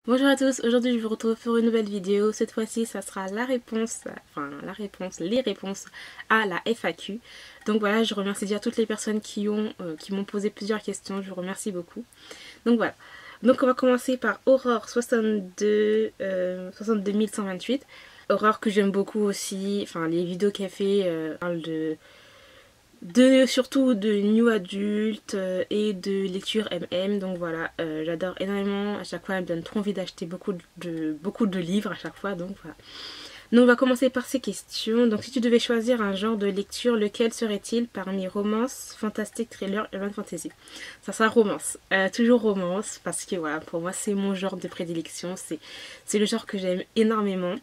Bonjour à tous, aujourd'hui je vous retrouve pour une nouvelle vidéo. Cette fois-ci ça sera les réponses à la FAQ. Donc voilà, je remercie déjà toutes les personnes qui m'ont posé plusieurs questions, je vous remercie beaucoup. Donc voilà, donc on va commencer par Aurore 62128. Aurore que j'aime beaucoup aussi, enfin les vidéos qu'elle fait parlent surtout de new adulte et de lecture MM. Donc voilà, j'adore énormément. À chaque fois elle me donne trop envie d'acheter beaucoup de livres à chaque fois. Donc voilà, donc on va commencer par ces questions. Donc si tu devais choisir un genre de lecture, lequel serait-il parmi romance, fantastique, thriller, urban fantasy? Ça sera romance, toujours romance, parce que voilà, pour moi c'est mon genre de prédilection. C'est le genre que j'aime énormément.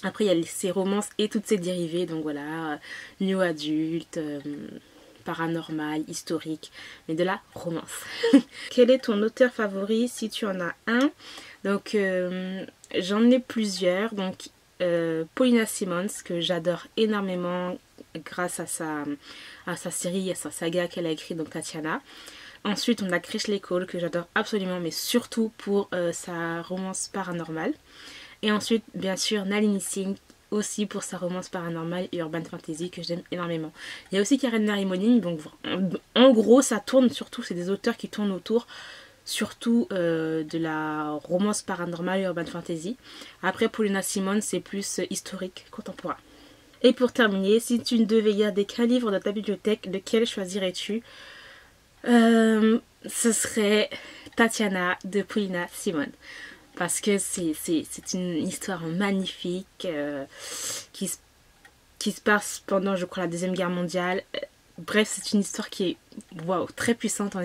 Après, il y a ces romances et toutes ces dérivées, donc voilà, new adulte, paranormal, historique, mais de la romance. Quel est ton auteur favori si tu en as un? Donc, j'en ai plusieurs. Donc, Paulina Simons, que j'adore énormément grâce à sa série, à sa saga qu'elle a écrite, donc Tatiana. Ensuite, on a Crishley Cole, que j'adore absolument, mais surtout pour sa romance paranormale. Et ensuite, bien sûr, Nalini Singh, aussi pour sa romance paranormale et urban fantasy que j'aime énormément. Il y a aussi Karen Narimonine, donc en gros, ça tourne surtout, c'est des auteurs qui tournent autour surtout de la romance paranormale et urban fantasy. Après, Paulina Simon, c'est plus historique, contemporain. Et pour terminer, si tu ne devais garder qu'un livre dans ta bibliothèque, lequel choisirais-tu? Ce serait Tatiana de Paulina Simon. Parce que c'est une histoire magnifique qui, qui se passe pendant, je crois, la Deuxième Guerre mondiale. Bref, c'est une histoire qui est waouh, très puissante,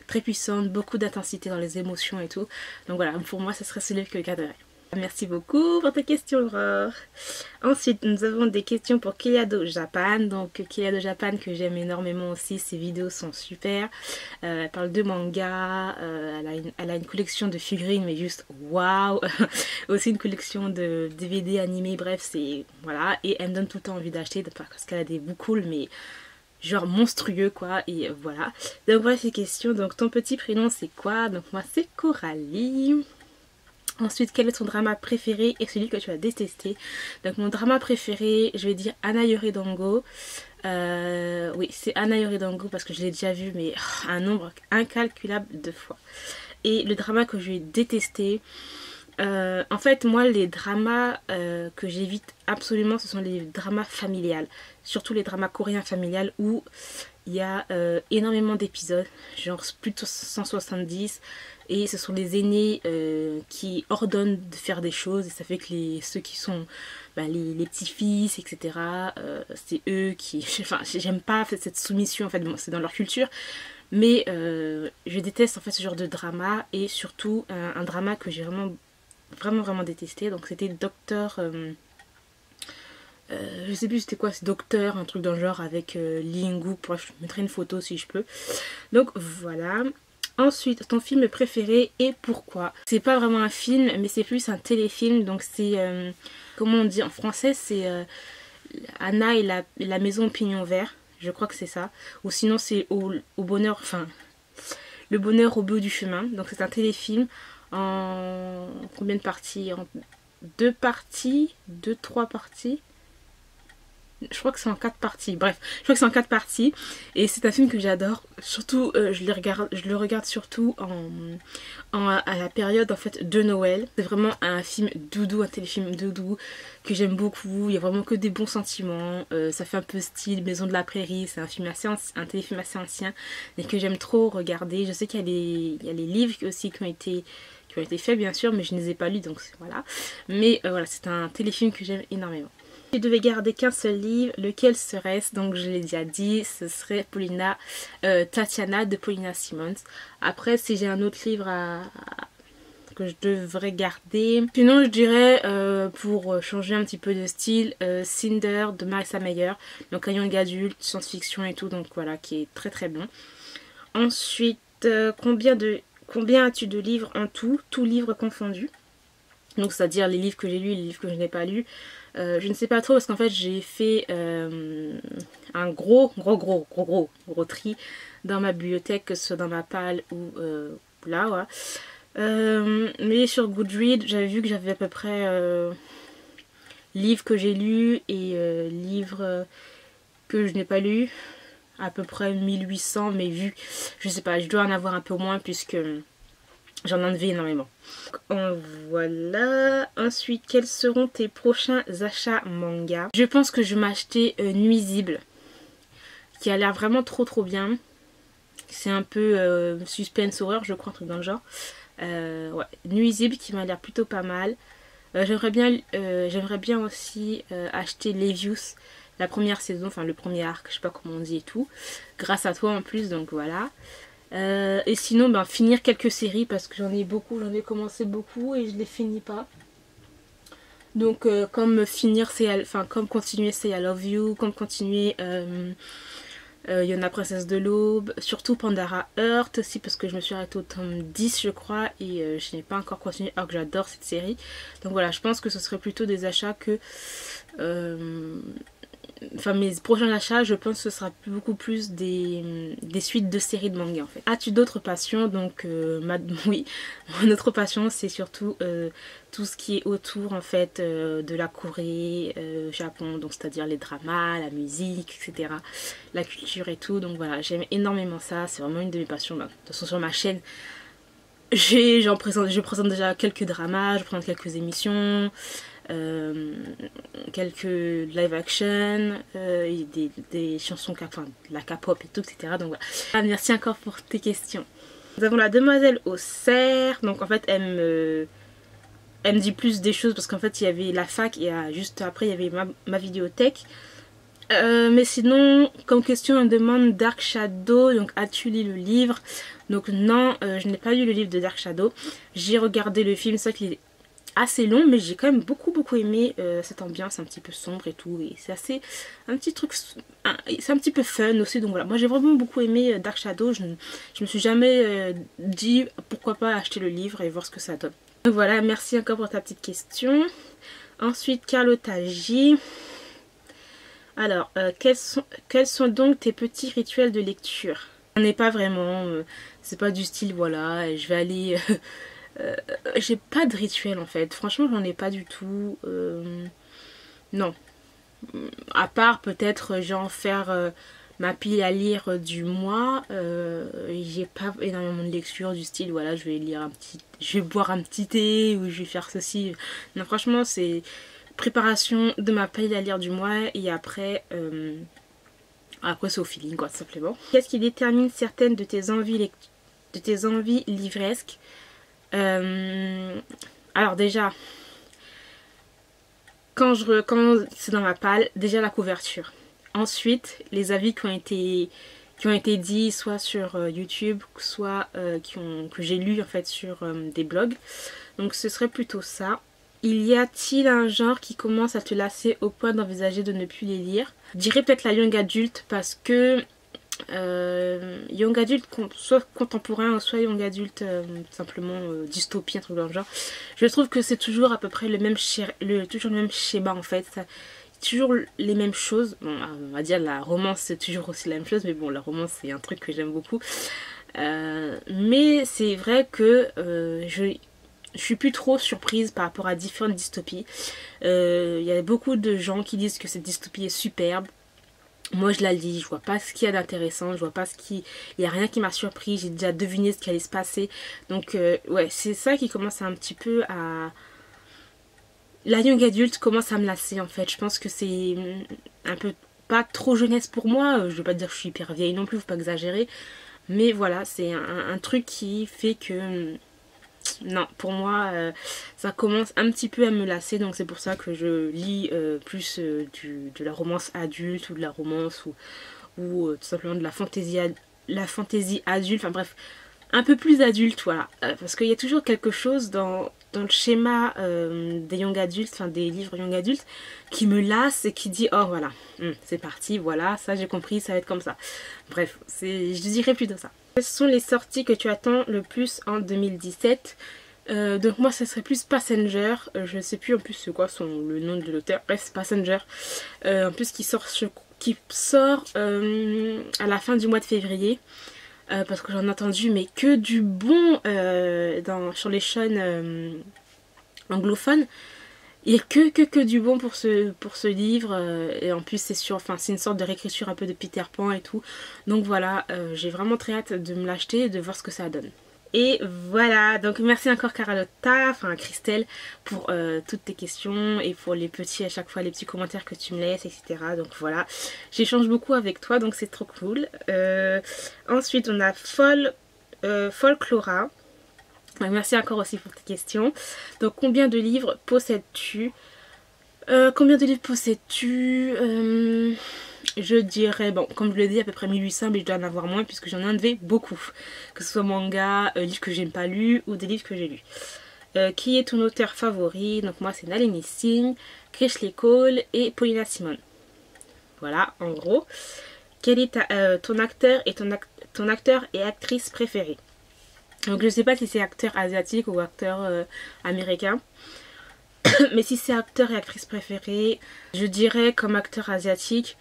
très puissante, beaucoup d'intensité dans les émotions et tout. Donc voilà, pour moi, ce serait celui que je garderais. Merci beaucoup pour tes questions, Aurore. Ensuite, nous avons des questions pour Kiliado Japan. Donc, Kiliado Japan, que j'aime énormément aussi. Ses vidéos sont super. Elle parle de manga. Elle a une collection de figurines, mais juste waouh. Aussi une collection de DVD animés. Bref, c'est. Voilà. Et elle me donne tout le temps envie d'acheter parce qu'elle a des bouts cool, mais genre monstrueux quoi. Et voilà. Donc, voilà ces questions. Donc, ton petit prénom, c'est quoi? Donc, moi, c'est Coralie. Ensuite, quel est ton drama préféré et celui que tu as détesté? Donc mon drama préféré, je vais dire Anna Yoridango. Oui, c'est Anna Yoridango parce que je l'ai déjà vu, mais un nombre incalculable de fois. Et le drama que je vais détester, en fait, moi, les dramas que j'évite absolument, ce sont les dramas familiales. Surtout les dramas coréens familiales où il y a énormément d'épisodes, genre plus de 170. Et ce sont les aînés qui ordonnent de faire des choses. Et ça fait que ceux qui sont les petits-fils, etc., c'est eux qui... Enfin, j'aime pas en fait, cette soumission, en fait, bon, c'est dans leur culture. Mais je déteste en fait ce genre de drama. Et surtout, un drama que j'ai vraiment détesté. Donc c'était Docteur... je sais plus c'était quoi, c'est Docteur, un truc dans le genre avec Lee In-guk. Je mettrai une photo si je peux. Donc voilà. Ensuite, ton film préféré et pourquoi? C'est pas vraiment un film, mais c'est plus un téléfilm. Donc c'est, comment on dit en français, c'est Anna et la maison au pignon vert. Je crois que c'est ça. Ou sinon c'est au bonheur, enfin, le bonheur au bout du chemin. Donc c'est un téléfilm en combien de parties? En trois parties. Je crois que c'est en 4 parties. Bref, je crois que c'est en 4 parties. Et c'est un film que j'adore. Surtout, je le regarde surtout à la période en fait de Noël. C'est vraiment un film doudou, un téléfilm doudou que j'aime beaucoup. Il y a vraiment que des bons sentiments. Ça fait un peu style Maison de la Prairie. C'est un film un téléfilm assez ancien et que j'aime trop regarder. Je sais qu'il y a les livres aussi qui ont été faits bien sûr, mais je ne les ai pas lus donc voilà. Mais voilà, c'est un téléfilm que j'aime énormément. Si tu devais garder qu'un seul livre, lequel serait-ce? Donc je l'ai déjà dit, ce serait Tatiana de Paulina Simons. Après, si j'ai un autre livre que je devrais garder, sinon je dirais pour changer un petit peu de style, Cinder de Marissa Meyer. Donc un young adulte, science-fiction et tout, donc voilà, qui est très bon. Ensuite, combien as-tu de livres en tout, tous livres confondus? Donc c'est-à-dire les livres que j'ai lus et les livres que je n'ai pas lus. Je ne sais pas trop parce qu'en fait j'ai fait un gros tri dans ma bibliothèque, que ce soit dans ma palle ou là. Voilà. Mais sur Goodreads, j'avais vu que j'avais à peu près livres que j'ai lus et livres que je n'ai pas lus. À peu près 1800, mais vu, je sais pas, je dois en avoir un peu moins puisque j'en ai enlevé énormément. Voilà. Ensuite, quels seront tes prochains achats manga? Je pense que je vais m'acheter Nuisible, qui a l'air vraiment trop bien. C'est un peu suspense horreur, je crois, un truc dans le genre. Ouais, Nuisible qui m'a l'air plutôt pas mal. J'aimerais bien aussi acheter Levius, la première saison, enfin le premier arc, je sais pas comment on dit et tout. Grâce à toi en plus, donc voilà. Et sinon, ben, finir quelques séries parce que j'en ai beaucoup, j'en ai commencé beaucoup et je les finis pas. Donc comme comme continuer Say I Love You, comme continuer Yona Princesse de l'Aube, surtout Pandora Heart aussi parce que je me suis arrêtée au tome 10 je crois et je n'ai pas encore continué alors que j'adore cette série. Donc voilà, je pense que ce serait plutôt des achats que... Enfin mes prochains achats je pense que ce sera beaucoup plus des suites de séries de manga en fait. As-tu d'autres passions? Donc oui, mon autre passion c'est surtout tout ce qui est autour en fait de la Corée, Japon, donc c'est à dire les dramas, la musique, etc. La culture et tout, donc voilà j'aime énormément ça, c'est vraiment une de mes passions. Bah, de toute façon sur ma chaîne je présente déjà quelques dramas, je présente quelques émissions, quelques live action, et des chansons, enfin la K-pop et tout, etc. Donc voilà. Ah, merci encore pour tes questions. Nous avons la demoiselle au cerf, donc en fait elle me dit plus des choses parce qu'en fait il y avait la fac et juste après il y avait ma vidéothèque. Mais sinon, comme question, on demande Dark Shadow, donc as-tu lu le livre? Donc non, je n'ai pas lu le livre de Dark Shadow. J'ai regardé le film, c'est vrai qu'il est assez long, mais j'ai quand même beaucoup aimé cette ambiance un petit peu sombre et tout. Et c'est assez, un petit truc, c'est un petit peu fun aussi. Donc voilà, moi j'ai vraiment beaucoup aimé Dark Shadow. Je me suis jamais dit pourquoi pas acheter le livre et voir ce que ça donne. Donc voilà, merci encore pour ta petite question. Ensuite, Carlotta J. Alors, quels sont donc tes petits rituels de lecture? J'en ai pas vraiment, c'est pas du style, voilà, je vais aller... j'ai pas de rituel en fait, franchement j'en ai pas du tout, non. À part peut-être genre faire ma pile à lire du mois, j'ai pas énormément de lecture du style, voilà, je vais lire je vais boire un petit thé ou je vais faire ceci. Non, franchement c'est... préparation de ma pile à lire du mois et après c'est au feeling quoi tout simplement. Qu'est-ce qui détermine certaines de tes envies livresques? Alors déjà quand c'est dans ma palle, déjà la couverture, ensuite les avis qui ont été dits soit sur YouTube, soit que j'ai lu en fait sur des blogs, donc ce serait plutôt ça. Il y a-t-il un genre qui commence à te lasser au point d'envisager de ne plus les lire? Je dirais peut-être la young adulte parce que young adulte, soit contemporain, soit young adulte simplement dystopie, un truc dans le genre. Je trouve que c'est toujours à peu près toujours le même schéma en fait. Toujours les mêmes choses. Bon, on va dire la romance c'est toujours aussi la même chose, mais bon la romance c'est un truc que j'aime beaucoup. Mais c'est vrai que je suis plus trop surprise par rapport à différentes dystopies. Il y a beaucoup de gens qui disent que cette dystopie est superbe. Moi je la lis, je vois pas ce qu'il y a d'intéressant, je vois pas il y a rien qui m'a surpris, j'ai déjà deviné ce qui allait se passer. Donc ouais, c'est ça qui commence un petit peu à... La young adulte commence à me lasser en fait. Je pense que c'est un peu pas trop jeunesse pour moi. Je veux pas dire que je suis hyper vieille non plus, faut pas exagérer. Mais voilà, c'est un truc qui fait que... Non, pour moi, ça commence un petit peu à me lasser, donc c'est pour ça que je lis plus de la romance adulte ou de la romance ou tout simplement de la fantaisie adulte, enfin bref, un peu plus adulte, voilà. Parce qu'il y a toujours quelque chose dans le schéma des young adultes, enfin des livres young adultes, qui me lasse et qui dit, oh voilà, c'est parti, voilà, ça j'ai compris, ça va être comme ça. Bref, je dirais plutôt ça. Quelles sont les sorties que tu attends le plus en 2017? Donc moi ça serait plus Passenger, je sais plus en plus c'est quoi le nom de l'auteur, bref c'est Passenger, en plus qui sort à la fin du mois de février. parce que j'en ai entendu mais que du bon sur les chaînes anglophones. Il n'y a que du bon pour ce livre. Et en plus c'est une sorte de réécriture un peu de Peter Pan et tout. Donc voilà, j'ai vraiment très hâte de me l'acheter et de voir ce que ça donne. Et voilà, donc merci encore Carlotta, Christelle, pour toutes tes questions et pour à chaque fois les petits commentaires que tu me laisses, etc. Donc voilà, j'échange beaucoup avec toi, donc c'est trop cool. Ensuite, on a Folklora. Merci encore aussi pour tes questions. Donc, combien de livres possèdes-tu? Je dirais, bon, comme je l'ai dit, à peu près 1800, mais je dois en avoir moins puisque j'en ai enlevé beaucoup. Que ce soit manga, livres que j'ai pas lus ou des livres que j'ai lus. Qui est ton auteur favori? Donc moi, c'est Nalini Singh, Krishley Cole et Paulina Simon. Voilà, en gros. Quel est ton acteur et actrice préférés? Donc je sais pas si c'est acteur asiatique ou acteur américain. Mais si c'est acteur et actrice préférée, je dirais comme acteur asiatique,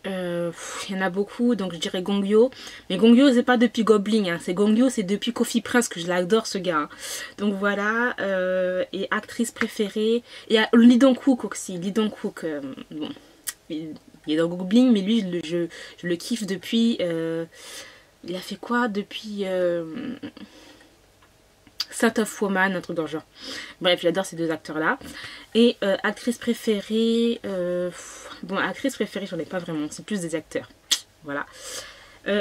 il y en a beaucoup, donc je dirais Gong Yoo. Mais Gong Yoo c'est pas depuis Goblin, hein. Gong Yoo c'est depuis Coffee Prince que je l'adore ce gars. Hein. Donc voilà, et actrice préférée, il y a Lee Dong-wook aussi. Lee Dong-wook, bon, il est dans Goblin, mais lui je le kiffe depuis... il a fait quoi depuis Scent of Woman, un truc dans le genre. Bref, j'adore ces deux acteurs-là. Et actrice préférée... bon, actrice préférée, j'en ai pas vraiment. C'est plus des acteurs. Voilà.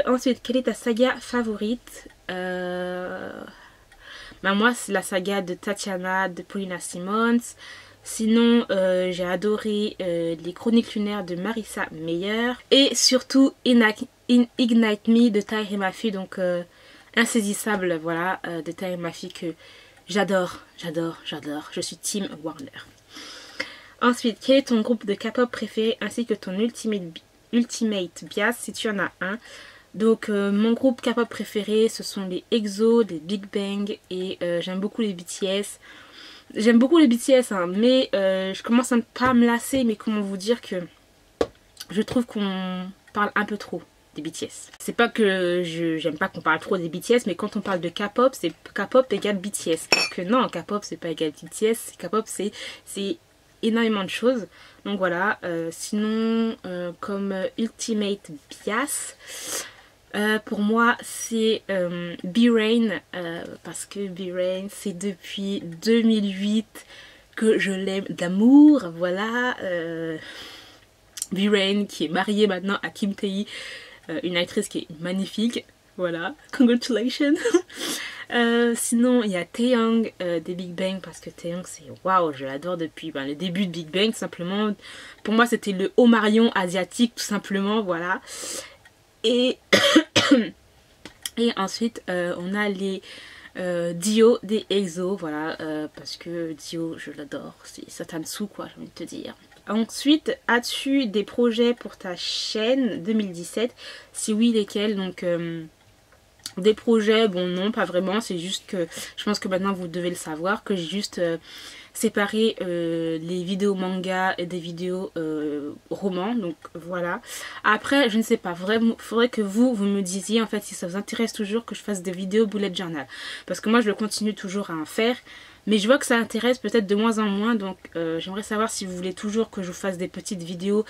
Ensuite, quelle est ta saga favorite? Moi, c'est la saga de Tatiana, de Paulina Simons. Sinon, j'ai adoré les Chroniques lunaires de Marissa Meyer. Et surtout, Ignite Me de Tahereh Mafi. Donc, Insaisissable, voilà, de Tahereh Mafi que j'adore. Je suis Team Warner. Ensuite, quel est ton groupe de K-pop préféré ainsi que ton ultimate bias si tu en as un? Donc mon groupe K-pop préféré, ce sont les EXO, les Big Bang et j'aime beaucoup les BTS. J'aime beaucoup les BTS, hein, mais je commence à ne pas me lasser, mais comment vous dire que je trouve qu'on parle un peu trop des BTS. C'est pas que j'aime pas qu'on parle trop des BTS, mais quand on parle de K-pop, c'est K-pop égale BTS. Parce que non, K-pop c'est pas égal BTS, K-pop c'est énormément de choses. Donc voilà, sinon comme ultimate bias, pour moi c'est B-Rain, parce que B-Rain c'est depuis 2008 que je l'aime d'amour. Voilà, B-Rain qui est mariée maintenant à Kim Tae-hee, une actrice qui est magnifique. Voilà, congratulations. Sinon il y a Taeyang des Big Bang, parce que Taeyang c'est waouh, je l'adore depuis les débuts de Big Bang tout simplement. Pour moi c'était le Omarion asiatique tout simplement, voilà. Et et ensuite on a les Dio des EXO, voilà, parce que Dio je l'adore, c'est Satansu quoi, j'ai envie de te dire. Ensuite, as-tu des projets pour ta chaîne 2017? Si oui, lesquels? Donc des projets, bon non, pas vraiment, c'est juste que je pense que maintenant vous devez le savoir, que j'ai juste séparé les vidéos manga et des vidéos romans, donc voilà. Après, je ne sais pas, faudrait que vous me disiez en fait si ça vous intéresse toujours que je fasse des vidéos bullet journal, parce que moi je continue toujours à en faire, mais je vois que ça intéresse peut-être de moins en moins, donc j'aimerais savoir si vous voulez toujours que je vous fasse des petites vidéos,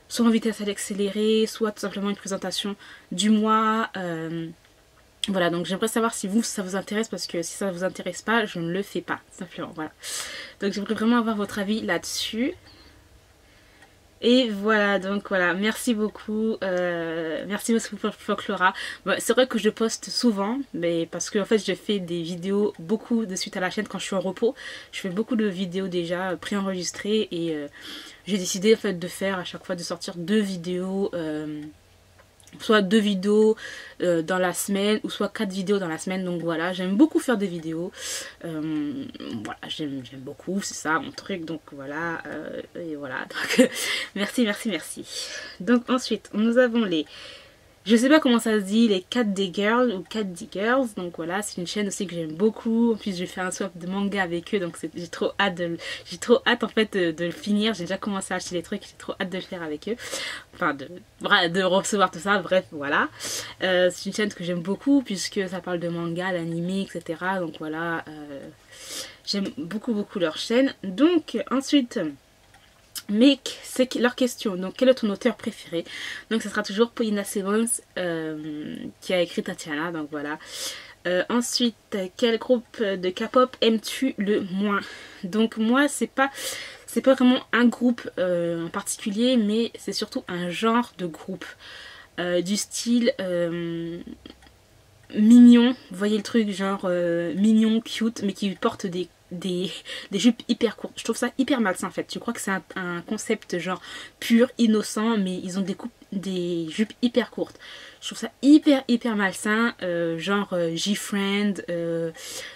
soit en vitesse accélérée, soit tout simplement une présentation du mois. Voilà, donc j'aimerais savoir si ça vous intéresse, parce que si ça vous intéresse pas, je ne le fais pas, simplement, voilà. Donc j'aimerais vraiment avoir votre avis là-dessus. Et voilà, donc voilà, merci beaucoup pour Folklora. Bon, c'est vrai que je poste souvent, mais parce que en fait je fais des vidéos beaucoup de suite à la chaîne quand je suis en repos. Je fais beaucoup de vidéos déjà préenregistrées et j'ai décidé en fait de faire à chaque fois de sortir 2 vidéos. Soit 2 vidéos dans la semaine, ou soit 4 vidéos dans la semaine. Donc voilà, j'aime beaucoup faire des vidéos. Voilà, j'aime beaucoup, c'est ça mon truc. Donc voilà, et voilà. Donc merci. Donc ensuite, nous avons les Je sais pas comment ça se dit, les Cat Day Girls ou Cat Day Girls. Donc voilà, c'est une chaîne aussi que j'aime beaucoup. En plus, j'ai fait un swap de manga avec eux, donc j'ai trop hâte j'ai trop hâte en fait de le finir. J'ai déjà commencé à acheter les trucs, j'ai trop hâte de le faire avec eux. Enfin, de recevoir tout ça. Bref, voilà. C'est une chaîne que j'aime beaucoup puisque ça parle de manga, d'anime, etc. Donc voilà, j'aime beaucoup leur chaîne. Donc ensuite. Mais c'est leur question. Donc, quel est ton auteur préféré? Donc, ce sera toujours Polina Simmons qui a écrit Tatiana. Donc, voilà. Ensuite, quel groupe de K-pop aimes-tu le moins? Donc, moi, c'est pas vraiment un groupe en particulier, mais c'est surtout un genre de groupe. Du style mignon. Vous voyez le truc, genre mignon, cute, mais qui porte des jupes hyper courtes. Je trouve ça hyper malsain en fait. Je crois que c'est un concept genre pur, innocent, mais ils ont des jupes hyper courtes. Je trouve ça hyper malsain. Genre G-Friend,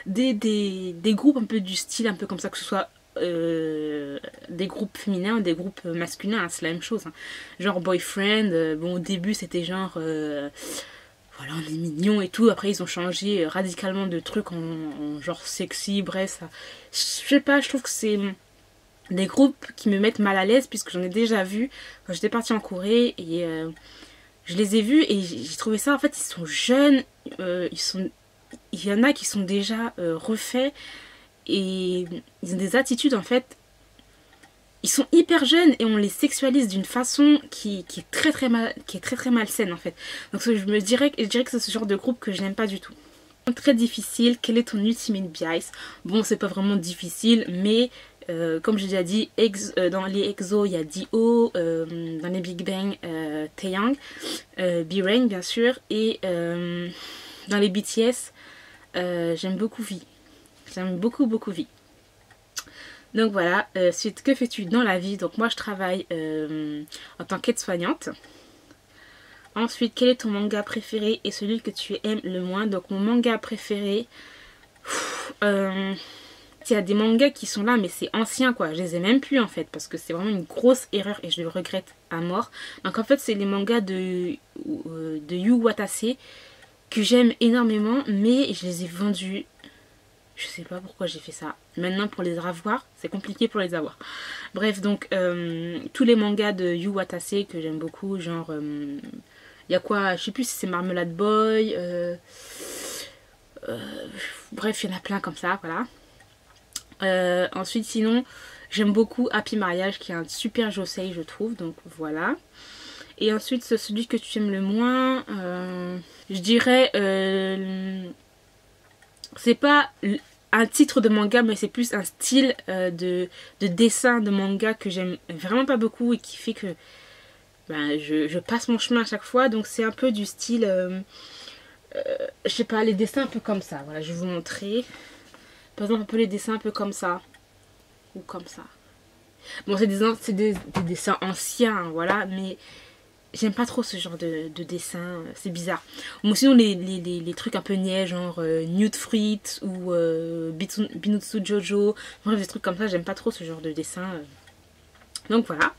des groupes un peu du style, un peu comme ça, que ce soit des groupes féminins ou des groupes masculins, hein, c'est la même chose. Hein. Genre Boyfriend, bon au début c'était genre... voilà, on est mignon et tout. Après, ils ont changé radicalement de trucs en genre sexy. Bref, ça. Je sais pas, je trouve que c'est des groupes qui me mettent mal à l'aise puisque j'en ai déjà vu quand j'étais partie en Corée et je les ai vus et j'ai trouvé ça. En fait, ils sont jeunes, il y en a qui sont déjà refaits et ils ont des attitudes en fait. Ils sont hyper jeunes et on les sexualise d'une façon qui est très malsaine en fait. Donc je dirais que c'est ce genre de groupe que je n'aime pas du tout. Très difficile, quel est ton ultimate bias? Bon, c'est pas vraiment difficile, mais comme j'ai déjà dit, dans les EXO il y a D.O, dans les Big Bang Taeyang, B-Rain bien sûr, et dans les BTS j'aime beaucoup V. J'aime beaucoup V. Donc voilà, suite, que fais-tu dans la vie? Donc moi je travaille en tant qu'aide-soignante. Ensuite, quel est ton manga préféré et celui que tu aimes le moins? Donc mon manga préféré, il y a des mangas qui sont là mais c'est ancien quoi, je les ai même plus en fait parce que c'est vraiment une grosse erreur et je le regrette à mort. Donc en fait c'est les mangas de Yu Watase que j'aime énormément mais je les ai vendus. Je sais pas pourquoi j'ai fait ça. Maintenant pour les avoir, c'est compliqué pour les avoir. Bref, donc tous les mangas de Yu Watase que j'aime beaucoup, genre il y a quoi, je sais plus si c'est Marmalade Boy, bref, il y en a plein comme ça, voilà. Ensuite sinon, j'aime beaucoup Happy Mariage qui est un super josei je trouve, donc voilà. Et ensuite celui que tu aimes le moins, je dirais c'est pas un titre de manga mais c'est plus un style de dessin de manga que j'aime vraiment pas beaucoup et qui fait que ben, je passe mon chemin à chaque fois. Donc c'est un peu du style je sais pas, les dessins un peu comme ça, voilà, je vais vous montrer par exemple un peu les dessins un peu comme ça ou comme ça. Bon c'est des dessins anciens hein, voilà, mais j'aime pas trop ce genre de dessin, c'est bizarre. Ou sinon les trucs un peu niais, genre Nude Fruit ou Binutsu Jojo, bref des trucs comme ça, j'aime pas trop ce genre de dessin. Donc voilà.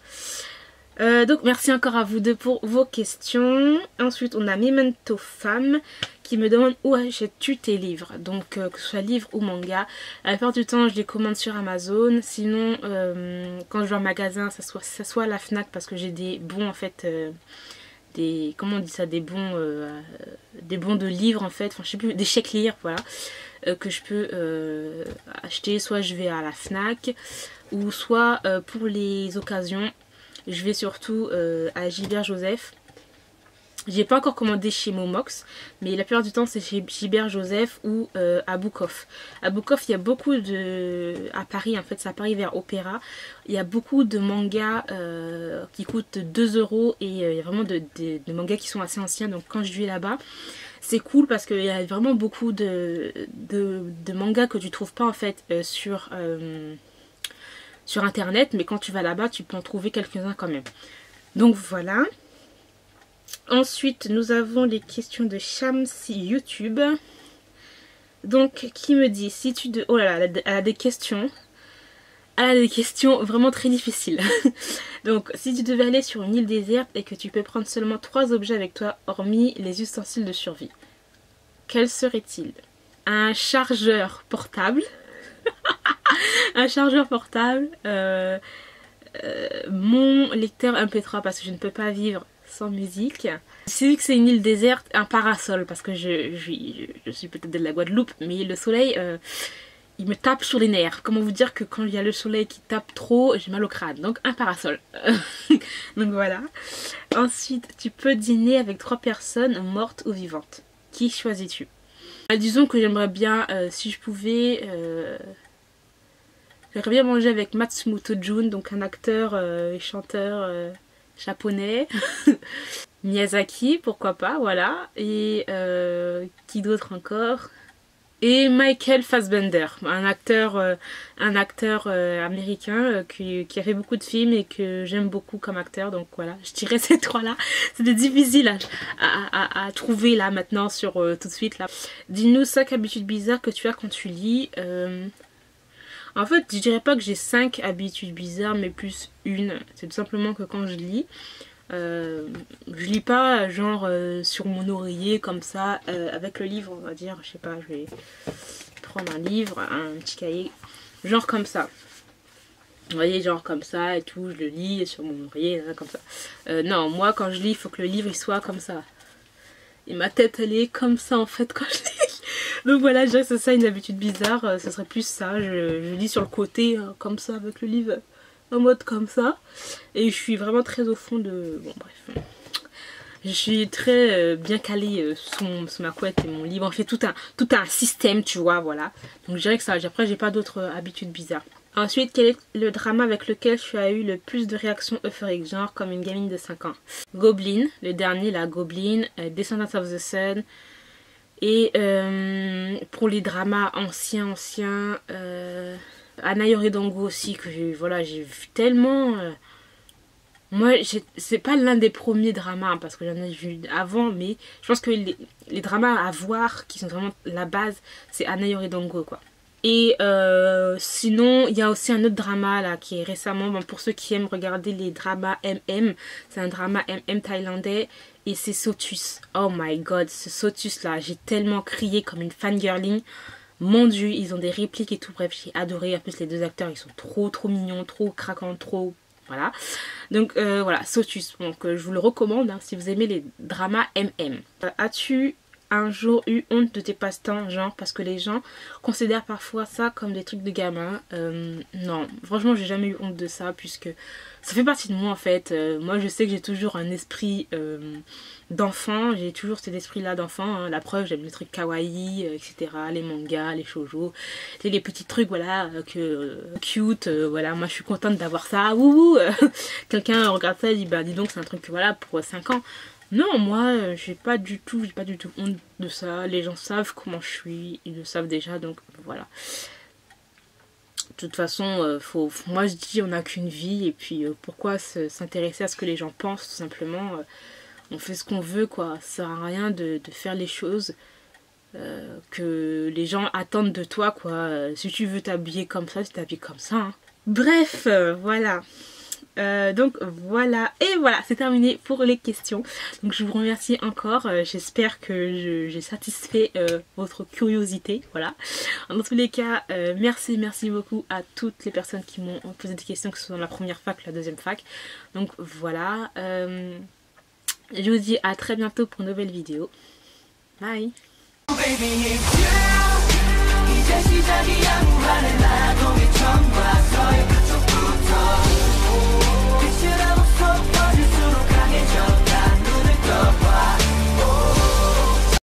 Donc merci encore à vous deux pour vos questions. Ensuite on a Memento Femme qui me demande où achètes-tu tes livres. Donc que ce soit livre ou manga. La plupart du temps je les commande sur Amazon. Sinon quand je vais en magasin ça soit à la Fnac parce que j'ai des bons en fait. Comment on dit ça, des bons de livres en fait, enfin je sais plus, des chèques lire voilà, que je peux acheter, soit je vais à la Fnac ou soit pour les occasions je vais surtout à Gilbert Joseph. J'ai pas encore commandé chez Momox, mais la plupart du temps c'est chez Gilbert Joseph ou à Book Off. À Book Off il y a beaucoup de... à Paris en fait, c'est à Paris vers Opéra. Il y a beaucoup de mangas qui coûtent 2 € et il y a vraiment de mangas qui sont assez anciens. Donc quand je vais là-bas, c'est cool parce qu'il y a vraiment beaucoup de mangas que tu trouves pas en fait sur internet. Mais quand tu vas là-bas, tu peux en trouver quelques-uns quand même. Donc voilà. Ensuite, nous avons les questions de Shamsi YouTube. Donc, qui me dit, si tu... Oh là là, elle a des questions. Ah, des questions vraiment très difficiles. Donc, si tu devais aller sur une île déserte et que tu peux prendre seulement 3 objets avec toi, hormis les ustensiles de survie, quels seraient-ils? Un chargeur portable. Un chargeur portable. Mon lecteur MP3 parce que je ne peux pas vivre sans musique. Si que c'est une île déserte, un parasol parce que je suis peut-être de la Guadeloupe, mais le soleil... il me tape sur les nerfs. Comment vous dire que quand il y a le soleil qui tape trop, j'ai mal au crâne. Donc un parasol. Donc voilà. Ensuite, tu peux dîner avec 3 personnes mortes ou vivantes. Qui choisis-tu? Disons que j'aimerais bien, si je pouvais... j'aimerais bien manger avec Matsumoto Jun, donc un acteur et chanteur japonais. Miyazaki, pourquoi pas, voilà. Et qui d'autre encore? Et Michael Fassbender, un acteur américain qui a fait beaucoup de films et que j'aime beaucoup comme acteur. Donc voilà, je dirais ces 3 là. C'était difficile à trouver là maintenant sur tout de suite là. Dis-nous 5 habitudes bizarres que tu as quand tu lis. En fait, je dirais pas que j'ai 5 habitudes bizarres, mais plus une. C'est tout simplement que quand je lis, je lis pas genre sur mon oreiller comme ça avec le livre, on va dire, je sais pas, je vais prendre un livre, un petit cahier, genre comme ça, vous voyez, genre comme ça et tout, je le lis sur mon oreiller, hein, comme ça. Non, moi quand je lis, il faut que le livre il soit comme ça et ma tête elle est comme ça en fait quand je lis. Donc voilà, je dirais que c'est ça une habitude bizarre, ce serait plus ça, je lis sur le côté comme ça avec le livre en mode comme ça, et je suis vraiment très au fond de... Bon bref, je suis très bien calée sous ma couette et mon livre, on fait tout un système, tu vois, voilà. Donc je dirais que ça, après j'ai pas d'autres habitudes bizarres. Ensuite, quel est le drama avec lequel tu as eu le plus de réactions euphoriques, genre comme une gamine de 5 ans? Goblin, le dernier, la Goblin, Descendants of the Sun, et pour les dramas anciens, Anayori Dango aussi, que voilà, j'ai vu tellement. Moi, c'est pas l'un des premiers dramas, parce que j'en ai vu avant, mais je pense que les dramas à voir, qui sont vraiment la base, c'est Anayori Dango, quoi. Et sinon, il y a aussi un autre drama, là, qui est récemment, bon, pour ceux qui aiment regarder les dramas MM, c'est un drama MM thaïlandais, et c'est Sotus. Oh my god, ce Sotus, là, j'ai tellement crié comme une fangirling. Mon dieu, ils ont des répliques et tout, bref, j'ai adoré. En plus, les 2 acteurs, ils sont trop mignons, trop craquants, trop... Voilà. Donc, voilà, Sotus. Donc, je vous le recommande, hein, si vous aimez les dramas MM. As-tu un jour eu honte de tes passe-temps, genre, parce que les gens considèrent parfois ça comme des trucs de gamin? Non, franchement, j'ai jamais eu honte de ça, puisque ça fait partie de moi, en fait. Moi, je sais que j'ai toujours un esprit... d'enfant, j'ai toujours cet esprit là d'enfant, hein. La preuve, j'aime les trucs kawaii, etc., les mangas, les shoujo, les petits trucs, voilà, cute, voilà, moi je suis contente d'avoir ça, wouhou. Quelqu'un regarde ça et dit, bah dis donc c'est un truc, voilà, pour 5 ans. Non, moi j'ai pas du tout honte de ça, les gens savent comment je suis, ils le savent déjà, donc voilà. De toute façon, moi je dis on n'a qu'une vie, et puis pourquoi s'intéresser à ce que les gens pensent, tout simplement. On fait ce qu'on veut, quoi. Ça sert à rien de faire les choses que les gens attendent de toi, quoi. Si tu veux t'habiller comme ça, tu t'habilles comme ça, hein. Bref, voilà. Donc voilà, et voilà, c'est terminé pour les questions. Donc je vous remercie encore, j'espère que j'ai satisfait votre curiosité, voilà. Dans tous les cas, merci beaucoup à toutes les personnes qui m'ont posé des questions, que ce soit dans la première fac ou la deuxième fac. Donc voilà, je vous dis à très bientôt pour une nouvelle vidéo. Bye. Baby,